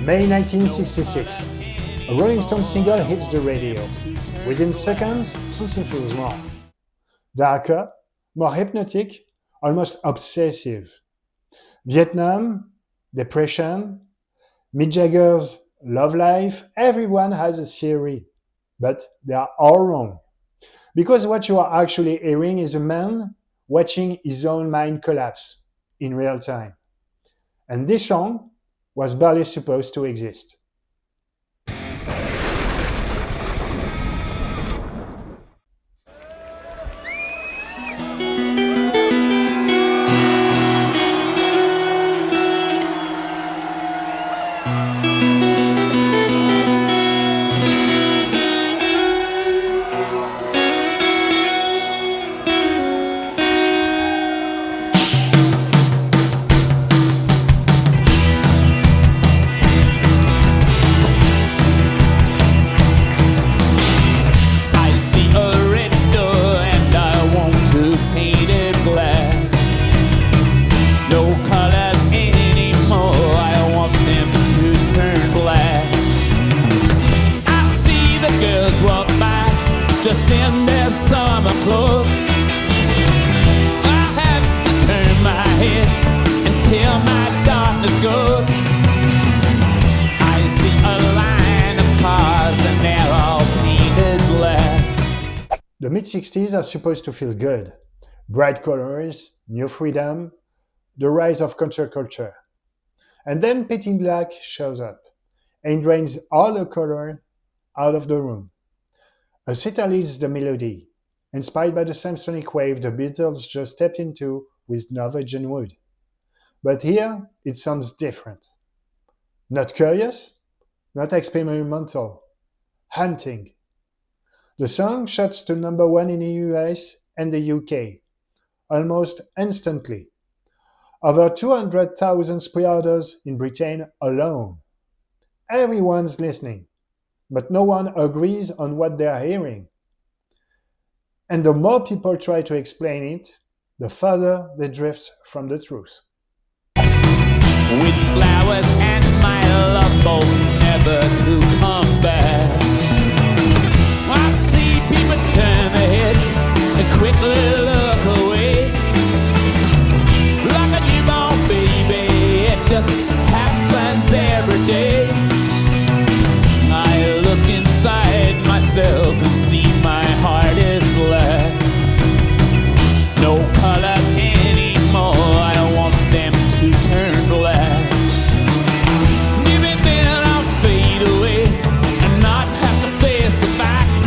May 1966. A Rolling Stone single hits the radio. Within seconds, something feels wrong. Darker, more hypnotic, almost obsessive. Vietnam, depression, Mick Jagger's love life, everyone has a theory, but they are all wrong. Because what you are actually hearing is a man watching his own mind collapse in real time. And this song was barely supposed to exist. Just in their summer clothes, I have to turn my head until my darkness goes. I see a line of cars and they're all painted black. The mid-60s are supposed to feel good. Bright colors, new freedom, the rise of counterculture. And then Painted Black shows up and drains all the color out of the room. A sitar leads the melody, inspired by the same sonic wave the Beatles just stepped into with Norwegian Wood. But here, it sounds different. Not curious, not experimental, hunting. The song shots to number one in the US and the UK, almost instantly. Over 200,000 pre-orders in Britain alone. Everyone's listening. But no one agrees on what they are hearing. And the more people try to explain it, the further they drift from the truth. With flowers and my love both never to come back, I see people turn their heads and quickly look away. Like a newborn baby, it just happens every day. I look inside myself and see my heart is black. No colors anymore, I don't want them to turn black. Maybe then I'll fade away and not have to face the facts.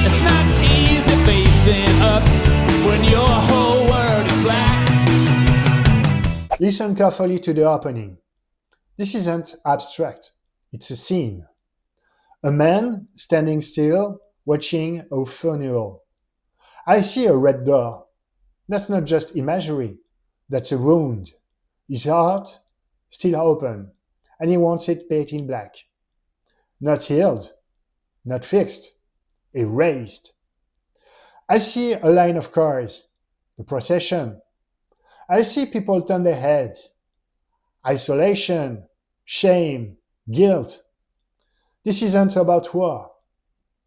It's not easy facing up when your whole world is black. Listen carefully to the opening. This isn't abstract. It's a scene. A man standing still, watching a funeral. I see a red door. That's not just imagery. That's a wound. His heart still open, and he wants it painted black. Not healed, not fixed, erased. I see a line of cars, the procession. I see people turn their heads. Isolation, shame, guilt. This isn't about war.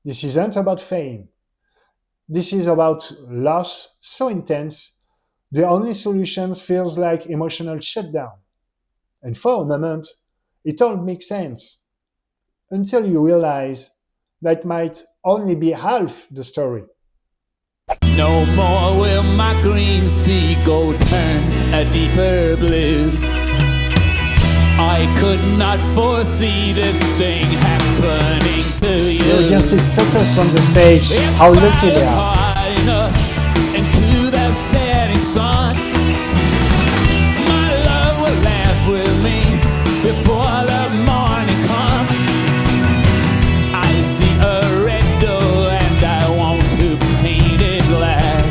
This isn't about fame. This is about loss so intense, the only solution feels like emotional shutdown. And for a moment, it all makes sense. Until you realize that might only be half the story. No more will my green sea go turn a deeper blue. I could not foresee this thing happening to you. The audience is so close from the stage. How lucky they are. Into the setting sun, my love will laugh with me before the morning comes. I see a red door and I want to paint it black.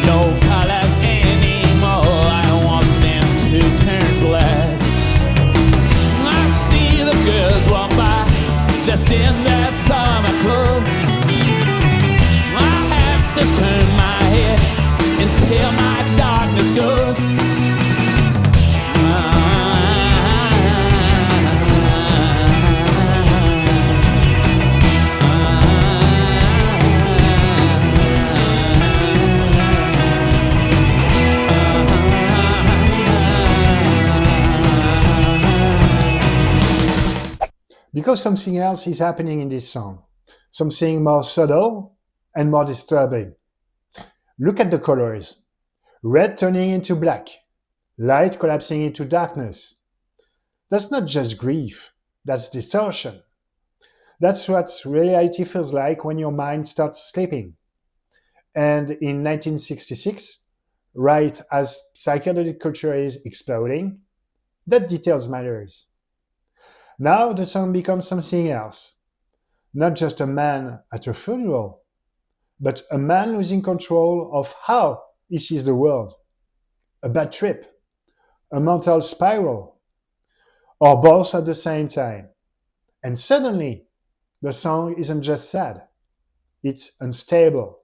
No colors anymore, I want them to turn black. I see the girls walk by, just in their summer clothes. Because something else is happening in this song, something more subtle and more disturbing. Look at the colors. Red turning into black, light collapsing into darkness. That's not just grief, that's distortion. That's what reality feels like when your mind starts sleeping. And in 1966, right as psychedelic culture is exploding, that details matters. Now the song becomes something else. Not just a man at a funeral, but a man losing control of how he sees the world. A bad trip, a mental spiral, or both at the same time. And suddenly, the song isn't just sad, it's unstable.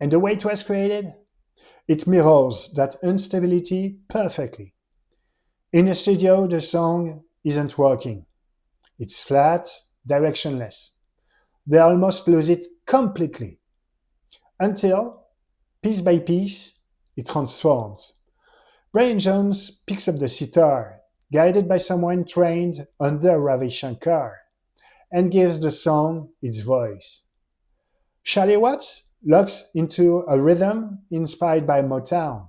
And the way it was created? It mirrors that instability perfectly. In a studio, the song isn't working. It's flat, directionless. They almost lose it completely. Until, piece by piece, it transforms. Brian Jones picks up the sitar, guided by someone trained under Ravi Shankar, and gives the song its voice. Charlie Watts locks into a rhythm inspired by Motown,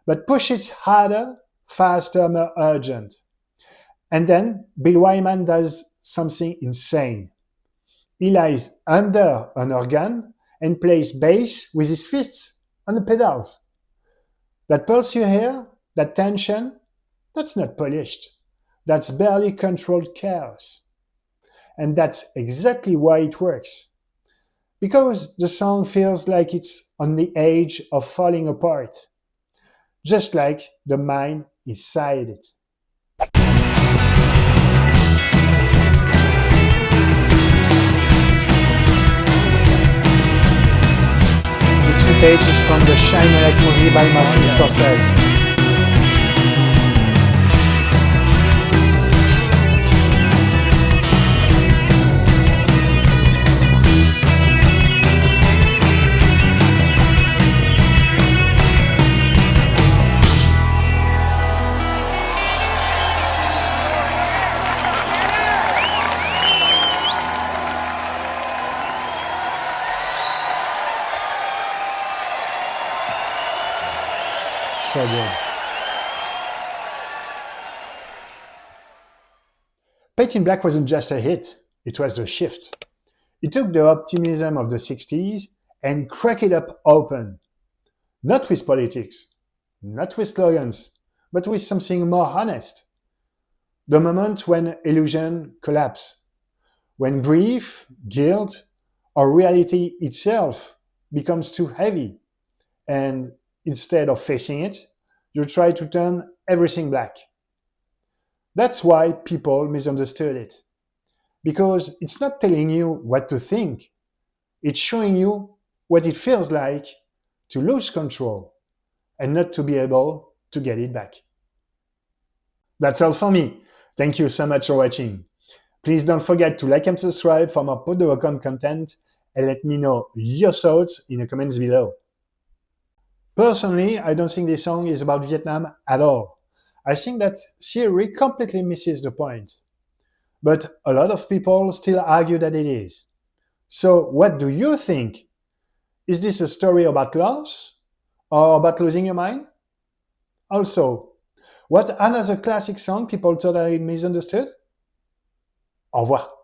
but pushes harder, faster, more urgent. And then Bill Wyman does something insane. He lies under an organ and plays bass with his fists on the pedals. That pulse you hear, that tension, that's not polished. That's barely controlled chaos. And that's exactly why it works. Because the song feels like it's on the edge of falling apart, just like the mind inside it. This footage is from the Shine a Light movie by Martin Scorsese. So good. Paint in Black wasn't just a hit, it was a shift. It took the optimism of the 60s and cracked it up open. Not with politics, not with slogans, but with something more honest. The moment when illusion collapses, when grief, guilt, or reality itself becomes too heavy, and instead of facing it, you try to turn everything black. That's why people misunderstood it. Because it's not telling you what to think, it's showing you what it feels like to lose control and not to be able to get it back. That's all for me. Thank you so much for watching. Please don't forget to like and subscribe for more Pod de Wacom content, and let me know your thoughts in the comments below. Personally, I don't think this song is about Vietnam at all. I think that theory completely misses the point. But a lot of people still argue that it is. So what do you think? Is this a story about loss or about losing your mind? Also, what another classic song people totally misunderstood? Au revoir.